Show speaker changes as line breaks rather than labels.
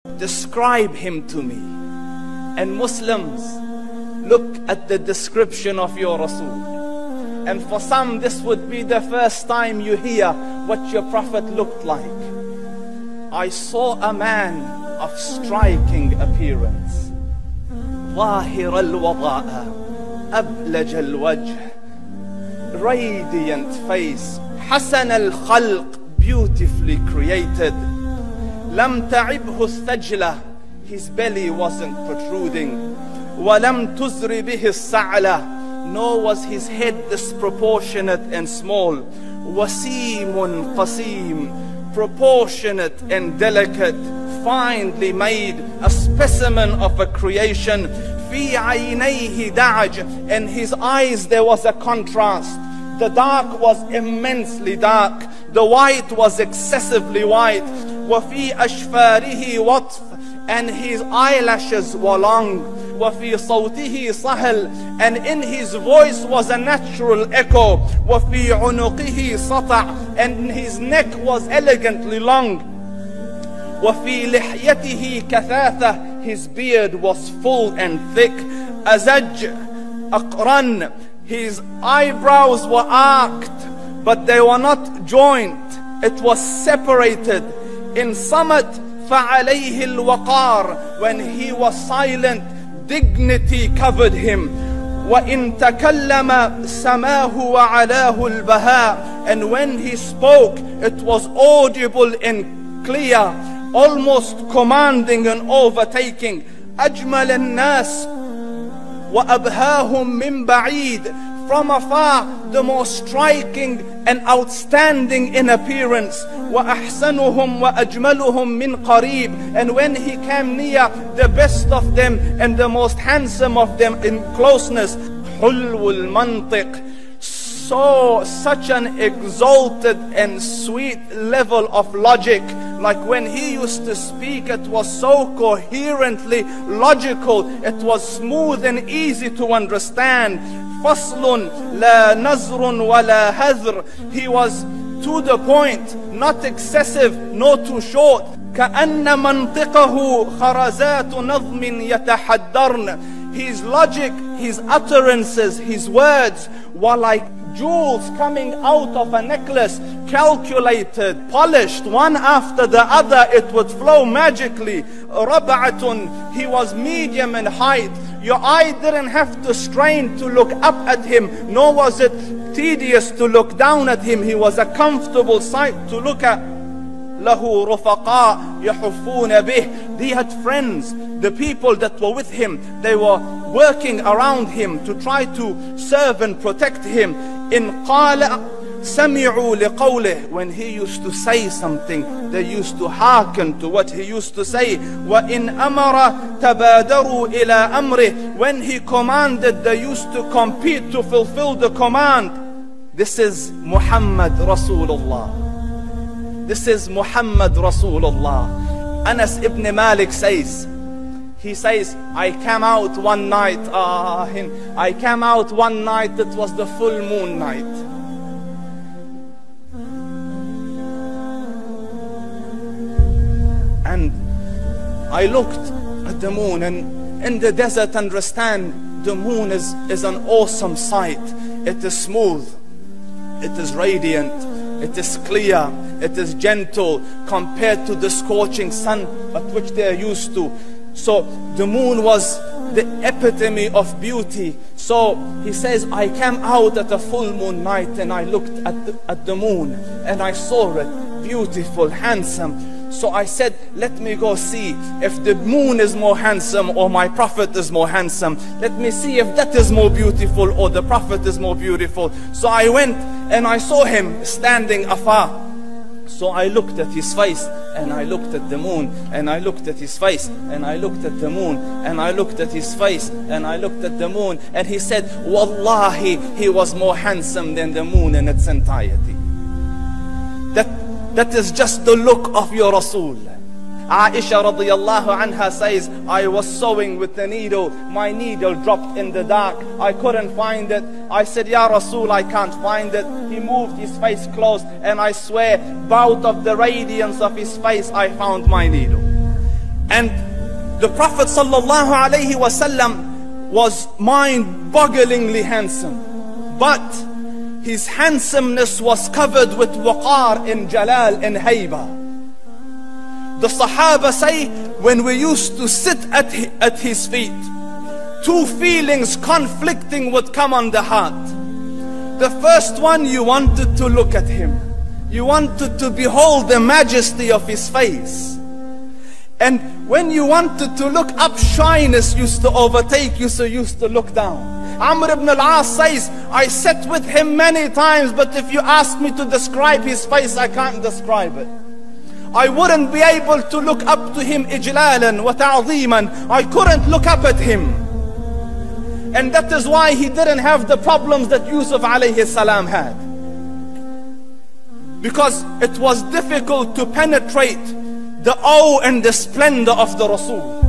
describe him to me. And Muslims, look at the description of your Rasul. And for some, this would be the first time you hear what your Prophet looked like. I saw a man of striking appearance. ظاهر الوضاء أبلج الوجه, radiant face, حسن الخلق, beautifully created. لم تعبه الثجلة, his belly wasn't protruding. ولم تزر به السعلة, nor was his head disproportionate and small. وسيم قسيم, proportionate and delicate, finely made, a specimen of a creation. في عينيه دعج, in his eyes there was a contrast. The dark was immensely dark, the white was excessively white. وفي أشفاره وطف, and his eyelashes were long. وفي صوته صهل, and in his voice was a natural echo. وفي عنقه سطع, and his neck was elegantly long. وفي لحيته كثاثة, his beard was full and thick. أزج أقرن, his eyebrows were arched, but they were not joined, it was separated. In summit فعليه الوقار, when he was silent, dignity covered him. وإن تكلم سماه وعلاه البهاء, and when he spoke it was audible and clear, almost commanding and overtaking. أجمل الناس وأبهاهم من بعيد, from afar the most striking and outstanding in appearance. وأحسنهم وأجملهم من قريب, and when he came near, the best of them and the most handsome of them in closeness. حلو المنطق, such an exalted and sweet level of logic. Like when he used to speak, it was so coherently logical, it was smooth and easy to understand. فصل لا نزر ولا هذر, he was to the point, not excessive nor too short. كأن منطقه خرزات نظم يتحدرن, his logic, his utterances, his words were like jewels coming out of a necklace, calculated, polished, one after the other, it would flow magically. ربعة, he was medium in height. Your eye didn't have to strain to look up at him, nor was it tedious to look down at him. He was a comfortable sight to look at. له رفقاء يحفون به, he had friends, the people that were with him, they were working around him to try to serve and protect him. إن قال سمعوا لقوله, when he used to say something, they used to hearken to what he used to say. وإن أمر تبادروا إلى أمره, when he commanded, they used to compete to fulfill the command. This is Muhammad Rasulullah. This is Muhammad Rasulullah. Anas ibn Malik says, he says, I came out one night, it was the full moon night. And I looked at the moon, and in the desert, understand, the moon is an awesome sight. It is smooth, it is radiant, it is clear, it is gentle compared to the scorching sun at which they are used to. So the moon was the epitome of beauty. So he says, I came out at a full moon night and I looked at the moon and I saw it, beautiful, handsome. So I said, let me go see if the moon is more handsome or my Prophet is more handsome. Let me see if that is more beautiful or the Prophet is more beautiful. So I went and I saw him standing afar. So I looked at his face and I looked at the moon, and I looked at his face and I looked at the moon, and I looked at his face and I looked at the moon, and he said, Wallahi, he was more handsome than the moon in its entirety. That is just the look of your Rasul. Aisha radiyallahu anha says, I was sewing with the needle, my needle dropped in the dark, I couldn't find it. I said, Ya Rasul, I can't find it. He moved his face close, and I swear, out of the radiance of his face, I found my needle. And the Prophet ﷺ was mind-bogglingly handsome. But his handsomeness was covered with waqar and jalal and hayba. The Sahaba say, when we used to sit at his feet, two feelings conflicting would come on the heart. The first one, you wanted to look at him. You wanted to behold the majesty of his face. And when you wanted to look up, shyness used to overtake you, so you used to look down. Amr ibn al-As says, I sat with him many times, but if you ask me to describe his face, I can't describe it. I wouldn't be able to look up to him ijlalan wa ta'zeeman. I couldn't look up at him. And that is why he didn't have the problems that Yusuf alayhi salam had. Because it was difficult to penetrate the awe and the splendor of the Rasul.